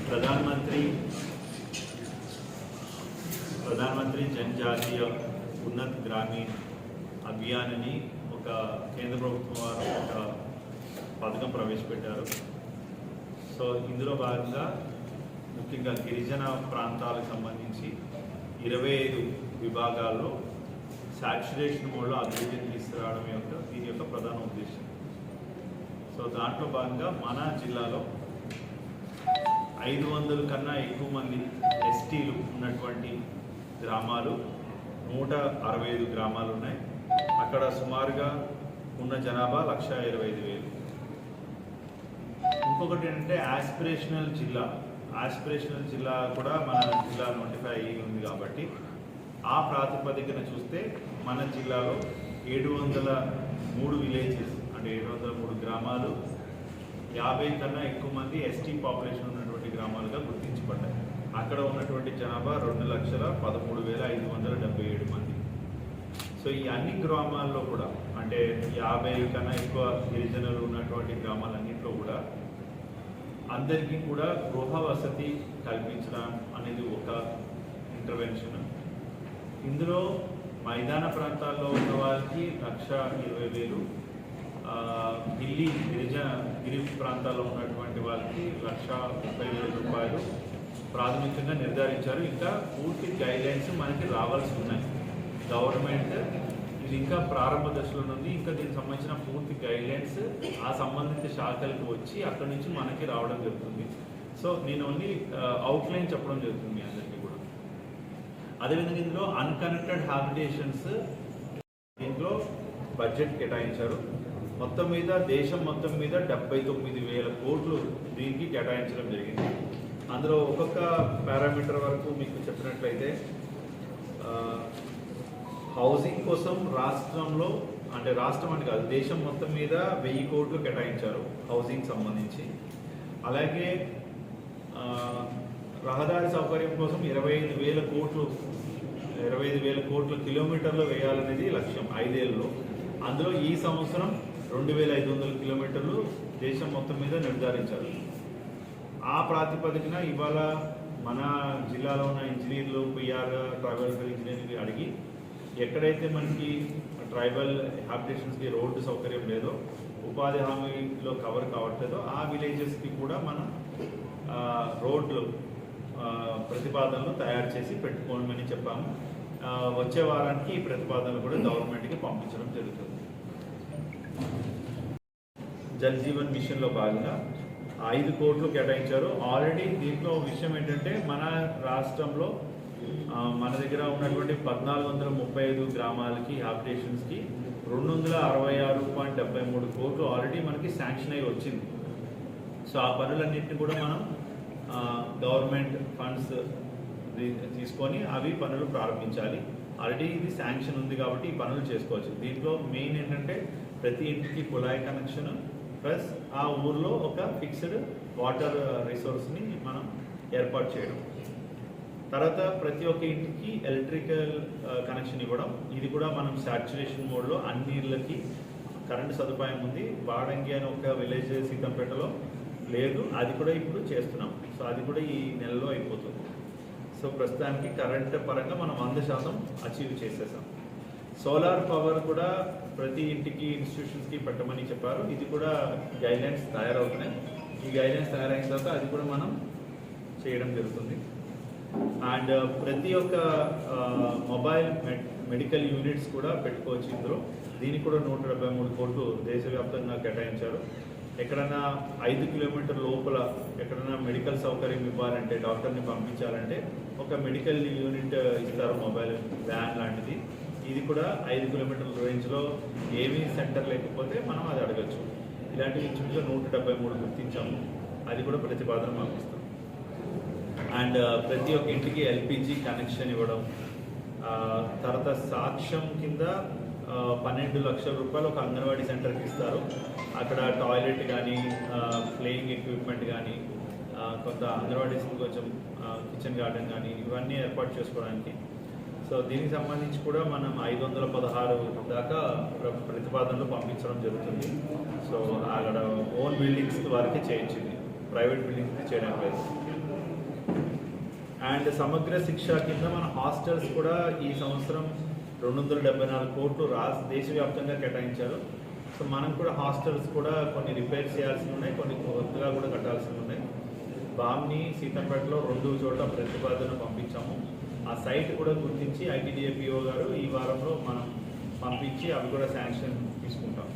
ప్రధానమంత్రి జనజాతీయ ఉన్నత గ్రామీణ అభియాన్ అని ఒక కేంద్ర ప్రభుత్వం వారు ఒక పథకం ప్రవేశపెట్టారు. సో ఇందులో భాగంగా ముఖ్యంగా గిరిజన ప్రాంతాలకు సంబంధించి 25 విభాగాల్లో సాచురేషన్ మోడ్లో అభివృద్ధిని తీసుకురావడం దీని యొక్క ప్రధాన ఉద్దేశం. సో దాంట్లో భాగంగా మన జిల్లాలో 500 కన్నా ఎక్కువ మంది ఎస్టీలు ఉన్నటువంటి గ్రామాలు 165 గ్రామాలు ఉన్నాయి. అక్కడ సుమారుగా ఉన్న జనాభా 1,25,000. ఇంకొకటి ఏంటంటే ఆస్పిరేషనల్ జిల్లా కూడా మన జిల్లా నోటిఫై అయ్యి ఉంది కాబట్టి ఆ ప్రాతిపదికన చూస్తే మన జిల్లాలో 703 విలేజెస్ అంటే 703 గ్రామాలు 50 కన్నా ఎక్కువ మంది ఎస్టీ పాపులేషన్ ఉన్నటువంటి గ్రామాలుగా గుర్తించబడ్డాయి. అక్కడ ఉన్నటువంటి జనాభా 2,13,577 మంది. సో ఈ అన్ని గ్రామాల్లో కూడా అంటే 50 కన్నా ఎక్కువ గిరిజనులు ఉన్నటువంటి గ్రామాలన్నింటిలో కూడా అందరికీ కూడా గృహ వసతి కల్పించడం అనేది ఒక ఇంటర్వెన్షన్. ఇందులో మైదాన ప్రాంతాల్లో ఉన్న వాళ్ళకి 1,20,000, గిరి ప్రాంతాల్లో ఉన్నటువంటి వాళ్ళకి 1,30,000 రూపాయలు ప్రాథమికంగా నిర్ధారించారు. ఇంకా పూర్తి గైడ్లైన్స్ మనకి రావాల్సి ఉన్నాయి. గవర్నమెంట్ ఇది ఇంకా ప్రారంభ దశలో ఉంది. ఇంకా దీనికి సంబంధించిన పూర్తి గైడ్లైన్స్ ఆ సంబంధిత శాఖలకు వచ్చి అక్కడి నుంచి మనకి రావడం జరుగుతుంది. సో నేను ఓన్లీ అవుట్లైన్ చెప్పడం జరుగుతుంది మీ అందరికీ కూడా. అదేవిధంగా ఇందులో అన్కనెక్టెడ్ హ్యాబిటేషన్స్ దీంట్లో బడ్జెట్ కేటాయించారు. మొత్తం మీద దేశం మొత్తం మీద 79,000 కోట్లు దీనికి కేటాయించడం జరిగింది. అందులో ఒక్కొక్క పారామీటర్ వరకు మీకు చెప్పినట్లయితే హౌసింగ్ కోసం రాష్ట్రంలో అంటే రాష్ట్రం అని కాదు దేశం మొత్తం మీద 1000 కోట్లు కేటాయించారు హౌసింగ్ సంబంధించి. అలాగే రహదారి సౌకర్యం కోసం 25,000 కోట్ల కిలోమీటర్లు వేయాలనేది లక్ష్యం 5 ఏళ్ళలో. అందులో ఈ సంవత్సరం 2,500 కిలోమీటర్లు దేశం మొత్తం మీద నిర్ధారించారు. ఆ ప్రాతిపదికన ఇవాళ మన జిల్లాలో ఉన్న ఇంజనీర్లు పిఆర్ ట్రైబల్ ఇంజనీర్లు అడిగి ఎక్కడైతే మనకి ట్రైబల్ హ్యాబిటేషన్స్కి రోడ్డు సౌకర్యం లేదో ఉపాధి హామీలో కవర్ కావట్లేదో ఆ విలేజెస్కి కూడా మనం రోడ్లు ప్రతిపాదనలు తయారు చేసి పెట్టుకోమని చెప్పాము. వచ్చే వారానికి ఈ ప్రతిపాదనలు కూడా గవర్నమెంట్కి పంపించడం జరుగుతుంది. జల్ జీవన్ మిషన్లో భాగంగా 5 కోట్లు కేటాయించారు. ఆల్రెడీ దీంట్లో విషయం ఏంటంటే మన రాష్ట్రంలో మన దగ్గర ఉన్నటువంటి 1,435 గ్రామాలకి హ్యాబిటేషన్స్కి 266.73 కోట్లు ఆల్రెడీ మనకి శాంక్షన్ అయ్యి వచ్చింది. సో ఆ పనులన్నింటినీ కూడా మనం గవర్నమెంట్ ఫండ్స్ తీసుకొని అవి పనులు ప్రారంభించాలి. ఆల్రెడీ ఇది శాంక్షన్ ఉంది కాబట్టి ఈ పనులు చేసుకోవచ్చు. దీంట్లో మెయిన్ ఏంటంటే ప్రతి ఇంటికి కుళాయి కనెక్షన్ ప్లస్ ఆ ఊర్లో ఒక ఫిక్స్డ్ వాటర్ రిసోర్స్ని మనం ఏర్పాటు చేయడం. తర్వాత ప్రతి ఒక్క ఇంటికి ఎలక్ట్రికల్ కనెక్షన్ ఇవ్వడం. ఇది కూడా మనం సాచురేషన్ మోడ్లో అన్ని ఇళ్ళకి కరెంటు సదుపాయం ఉంది. బాడంగి అని ఒక విలేజ్ సీతంపేటలో లేదు, అది కూడా ఇప్పుడు చేస్తున్నాం. సో అది కూడా ఈ నెలలో అయిపోతుంది. సో ప్రస్తుతానికి కరెంట్ పరంగా మనం 100% అచీవ్ చేసేసాం. సోలార్ పవర్ కూడా ప్రతి ఇంటికి ఇన్స్టిట్యూషన్స్కి పెట్టమని చెప్పారు. ఇది కూడా గైడ్లైన్స్ తయారవుతున్నాయి. ఈ గైడ్లైన్స్ తయారైన తర్వాత అది కూడా మనం చేయడం జరుగుతుంది. అండ్ ప్రతి ఒక్క మొబైల్ మెడికల్ యూనిట్స్ కూడా పెట్టుకోవచ్చు ఇందులో. దీనికి కూడా 173 కోట్లు దేశవ్యాప్తంగా కేటాయించారు. ఎక్కడైనా 5 కిలోమీటర్ లోపల ఎక్కడైనా మెడికల్ సౌకర్యం ఇవ్వాలంటే డాక్టర్ని పంపించాలంటే ఒక మెడికల్ యూనిట్ ఇస్తారు, మొబైల్ వ్యాన్ లాంటిది. ఇది కూడా 5 కిలోమీటర్ల రేంజ్లో ఏమీ సెంటర్ లేకపోతే మనం అది అడగచ్చు. ఇలాంటి ఇంచుమించుగా 173 గుర్తించాము. అది కూడా ప్రతిపాదన పంపిస్తాం. అండ్ ప్రతి ఒక్క ఇంటికి ఎల్పిజి కనెక్షన్ ఇవ్వడం. తర్వాత సాక్ష్యం కింద 12 లక్షల రూపాయలు ఒక అంగన్వాడీ సెంటర్కి ఇస్తారు. అక్కడ టాయిలెట్ కానీ ప్లేయింగ్ ఎక్విప్మెంట్ కానీ కొంత అంగన్వాడీస్ కొంచెం కిచెన్ గార్డెన్ కానీ ఇవన్నీ ఏర్పాటు చేసుకోవడానికి. సో దీనికి సంబంధించి కూడా మనం 516 దాకా ప్రతిపాదనలు పంపించడం జరుగుతుంది. సో అక్కడ ఓన్ బిల్డింగ్స్ వరకే చేయించింది, ప్రైవేట్ బిల్డింగ్స్ చేయడం లేదు. అండ్ సమగ్ర శిక్ష కింద మన హాస్టల్స్ కూడా ఈ సంవత్సరం 274 కోట్లు దేశవ్యాప్తంగా కేటాయించారు. సో మనం కూడా హాస్టల్స్ కూడా కొన్ని రిపేర్ చేయాల్సి ఉన్నాయి, కొన్ని కొత్తగా కూడా కట్టాల్సి ఉన్నాయి. బామ్ని సీతంపేటలో 2 చోట్ల ప్రతిపాదన పంపించాము. ఆ సైట్ కూడా గుర్తించి ఐటీడీఏ పిఓ గారు ఈ వారంలో మనం పంపించి అవి కూడా శాంక్షన్ తీసుకుంటాం.